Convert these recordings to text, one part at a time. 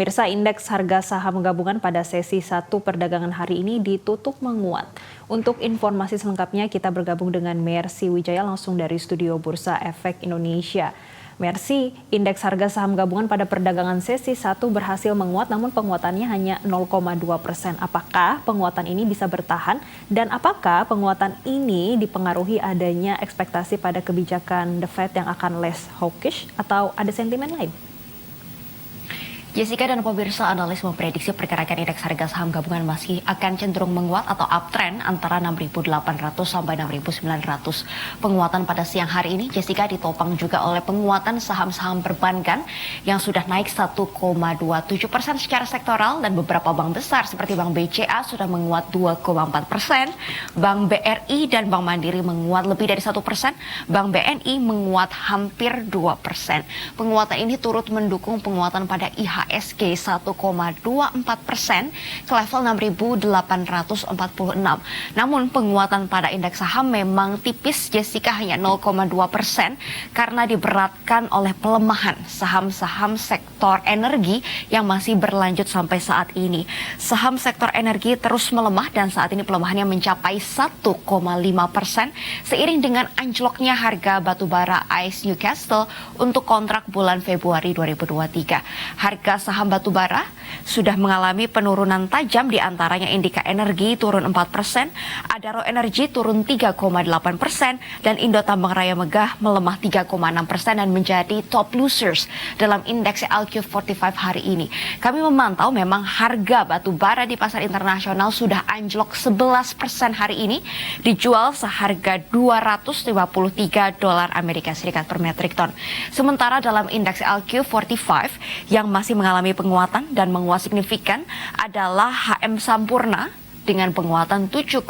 Pemirsa, indeks harga saham gabungan pada sesi 1 perdagangan hari ini ditutup menguat. Untuk informasi selengkapnya kita bergabung dengan Mercy Wijaya langsung dari Studio Bursa Efek Indonesia. Mercy, indeks harga saham gabungan pada perdagangan sesi 1 berhasil menguat namun penguatannya hanya 0,2%. Apakah penguatan ini bisa bertahan dan apakah penguatan ini dipengaruhi adanya ekspektasi pada kebijakan The Fed yang akan less hawkish atau ada sentimen lain? Jessica dan pemirsa, analis memprediksi pergerakan indeks harga saham gabungan masih akan cenderung menguat atau uptrend antara 6.800 sampai 6.900. Penguatan pada siang hari ini, Jessica, ditopang juga oleh penguatan saham-saham perbankan yang sudah naik 1,27% secara sektoral dan beberapa bank besar seperti Bank BCA sudah menguat 2,4%, Bank BRI dan Bank Mandiri menguat lebih dari 1%, Bank BNI menguat hampir 2%. Penguatan ini turut mendukung penguatan pada IHSG 1,24% ke level 6.846. Namun penguatan pada indeks saham memang tipis, Jessica, hanya 0,2% karena diberatkan oleh pelemahan saham-saham sektor energi yang masih berlanjut sampai saat ini. Saham sektor energi terus melemah dan saat ini pelemahannya mencapai 1,5% seiring dengan anjloknya harga batubara ICE Newcastle untuk kontrak bulan Februari 2023. Harga saham batubara sudah mengalami penurunan tajam, diantaranya Indika Energi turun 4%, Adaro Energi turun 3,8%, dan Indo Tambang Raya Megah melemah 3,6% dan menjadi top losers dalam indeks LQ45 hari ini. Kami memantau memang harga batubara di pasar internasional sudah anjlok 11% hari ini, dijual seharga $253 Amerika Serikat per metrik ton. Sementara dalam indeks LQ45 yang masih mengalami penguatan dan menguat signifikan adalah HM Sampurna dengan penguatan 7,18%.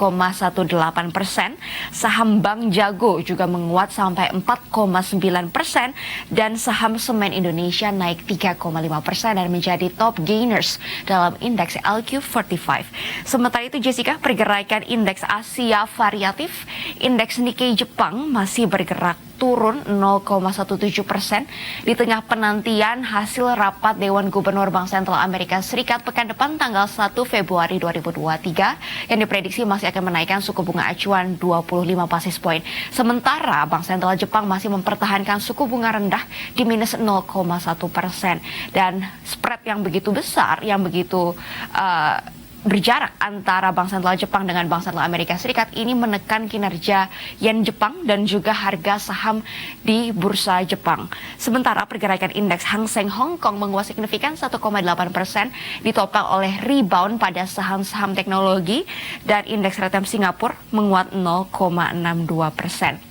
Saham Bank Jago juga menguat sampai 4,9% dan saham Semen Indonesia naik 3,5% dan menjadi top gainers dalam indeks LQ45. Sementara itu, Jessica, pergerakan indeks Asia variatif, indeks Nikkei Jepang masih bergerak turun 0,17% di tengah penantian hasil rapat Dewan Gubernur Bank Sentral Amerika Serikat pekan depan tanggal 1 Februari 2023 yang diprediksi masih akan menaikkan suku bunga acuan 25 basis poin. Sementara Bank Sentral Jepang masih mempertahankan suku bunga rendah di minus 0,1% dan spread yang begitu besar, yang begitu berjarak antara Bank Sentral Jepang dengan Bank Sentral Amerika Serikat ini menekan kinerja yen Jepang dan juga harga saham di bursa Jepang. Sementara pergerakan indeks Hang Seng Hong Kong menguat signifikan 1,8% ditopang oleh rebound pada saham-saham teknologi dan indeks RTM Singapura menguat 0,62%.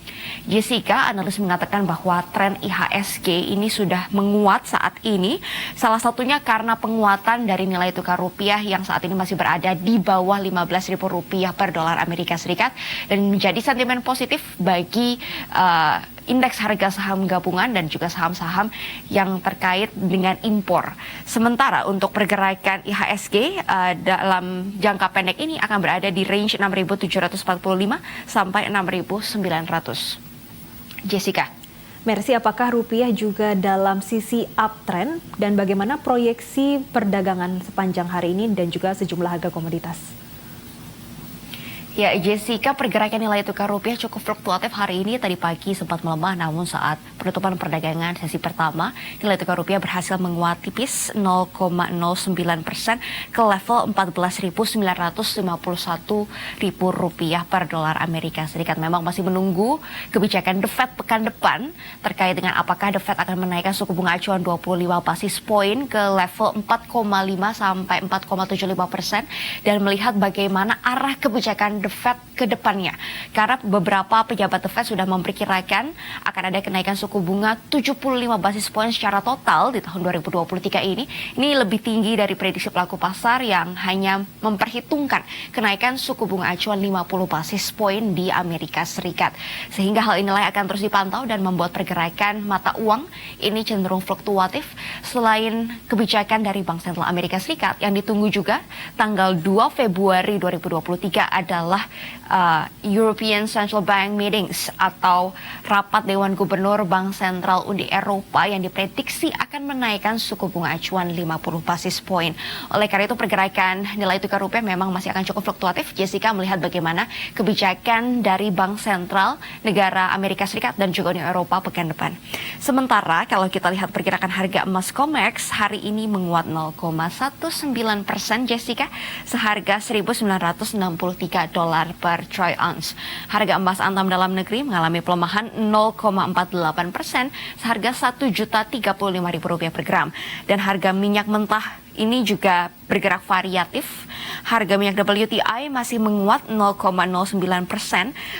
Jessica, analis mengatakan bahwa tren IHSG ini sudah menguat saat ini, salah satunya karena penguatan dari nilai tukar rupiah yang saat ini masih berada di bawah Rp15.000 per dolar Amerika Serikat dan menjadi sentimen positif bagi indeks harga saham gabungan dan juga saham-saham yang terkait dengan impor. Sementara untuk pergerakan IHSG dalam jangka pendek ini akan berada di range 6.745 sampai 6.900. Jessica. Mercy, apakah rupiah juga dalam sisi uptrend dan bagaimana proyeksi perdagangan sepanjang hari ini dan juga sejumlah harga komoditas? Ya, Jessica, pergerakan nilai tukar rupiah cukup fluktuatif hari ini. Tadi pagi sempat melemah, namun saat penutupan perdagangan sesi pertama, nilai tukar rupiah berhasil menguat tipis 0,09% ke level Rp14.951 per dolar Amerika Serikat. Memang masih menunggu kebijakan The Fed pekan depan terkait dengan apakah The Fed akan menaikkan suku bunga acuan 25 basis poin ke level 4,5 sampai 4,75% dan melihat bagaimana arah kebijakan The Fed ke depannya. Karena beberapa pejabat The Fed sudah memperkirakan akan ada kenaikan suku bunga 75 basis poin secara total di tahun 2023 ini. Ini lebih tinggi dari prediksi pelaku pasar yang hanya memperhitungkan kenaikan suku bunga acuan 50 basis poin di Amerika Serikat. Sehingga hal inilah akan terus dipantau dan membuat pergerakan mata uang ini cenderung fluktuatif. Selain kebijakan dari Bank Sentral Amerika Serikat yang ditunggu juga tanggal 2 Februari 2023 adalah European Central Bank Meetings atau rapat Dewan Gubernur Bank Sentral Uni Eropa yang diprediksi akan menaikkan suku bunga acuan 50 basis poin. Oleh karena itu pergerakan nilai tukar rupiah memang masih akan cukup fluktuatif. Jessica melihat bagaimana kebijakan dari Bank Sentral negara Amerika Serikat dan juga Uni Eropa pekan depan. Sementara kalau kita lihat pergerakan harga emas COMEX hari ini menguat 0,19% Jessica, seharga $1.963 per troy ounce. Harga emas antam dalam negeri mengalami pelemahan 0,48%, seharga Rp1.035.000 per gram. Dan harga minyak mentah ini juga bergerak variatif. Harga minyak WTI masih menguat 0,09%,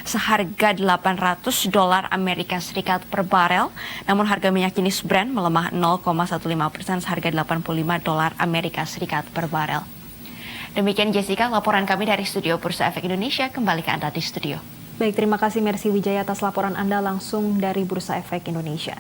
seharga $800 Amerika Serikat per barel. Namun harga minyak jenis Brent melemah 0,15%, seharga $85 Amerika Serikat per barel. Demikian Jessica, laporan kami dari Studio Bursa Efek Indonesia. Kembali ke Anda di studio. Baik, terima kasih Mercy Wijaya atas laporan Anda langsung dari Bursa Efek Indonesia.